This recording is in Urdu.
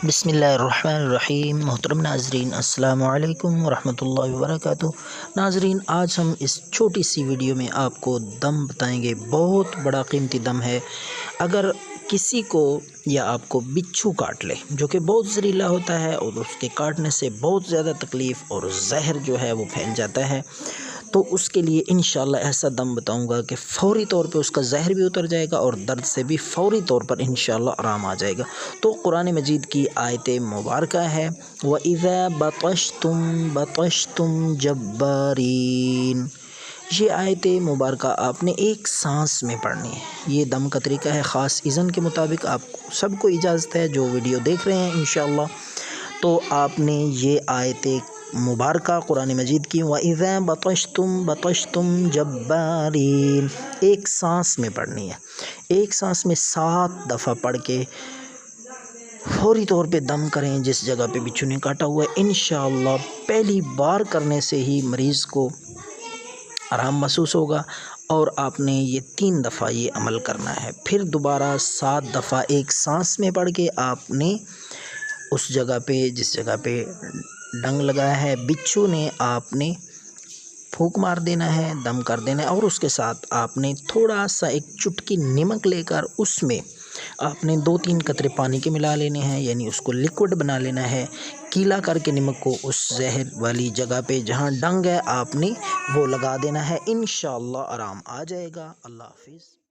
بسم اللہ الرحمن الرحیم۔ محترم ناظرین، السلام علیکم ورحمۃ اللہ وبرکاتہ۔ ناظرین، آج ہم اس چھوٹی سی ویڈیو میں آپ کو دم بتائیں گے۔ بہت بڑا قیمتی دم ہے۔ اگر کسی کو یا آپ کو بچھو کاٹ لے، جو کہ بہت زہریلا ہوتا ہے اور اس کے کاٹنے سے بہت زیادہ تکلیف اور زہر جو ہے وہ پھیل جاتا ہے، تو اس کے لیے انشاءاللہ ایسا دم بتاؤں گا کہ فوری طور پہ اس کا زہر بھی اتر جائے گا اور درد سے بھی فوری طور پر انشاءاللہ آرام آ جائے گا۔ تو قرآن مجید کی آیت مبارکہ ہے وَإِذَا بَطَشْتُمْ بَطَشْتُمْ جَبَّارِينَ۔ یہ آیت مبارکہ آپ نے ایک سانس میں پڑھنی ہے۔ یہ دم کا طریقہ ہے خاص اذن کے مطابق، آپ سب کو اجازت ہے جو ویڈیو دیکھ رہے ہیں انشاءاللہ۔ تو آپ نے یہ آیت مبارکہ قرآن مجید کی وَإِذَا بَطَشْتُمْ بَطَشْتُمْ جَبَّارِينَ ایک سانس میں پڑھنی ہے۔ ایک سانس میں 7 دفعہ پڑھ کے فوری طور پہ دم کریں جس جگہ پہ بچھو نے کاٹا ہوا ہے۔ انشاءاللہ پہلی بار کرنے سے ہی مریض کو آرام محسوس ہوگا، اور آپ نے یہ 3 دفعہ یہ عمل کرنا ہے۔ پھر دوبارہ 7 دفعہ ایک سانس میں پڑھ کے آپ نے اس جگہ پہ جس جگہ پہ ڈنگ لگایا ہے بچھو نے، آپ نے پھونک مار دینا ہے، دم کر دینا ہے، اور اس کے ساتھ آپ نے تھوڑا سا ایک چٹکی نمک لے کر اس میں آپ نے 2-3 قطرے پانی کے ملا لینے ہیں، یعنی اس کو لکوڈ بنا لینا ہے۔ گیلا کر کے نمک کو اس زہر والی جگہ پہ جہاں ڈنگ ہے آپ نے وہ لگا دینا ہے۔ انشاءاللہ آرام آ جائے گا۔ اللہ حافظ۔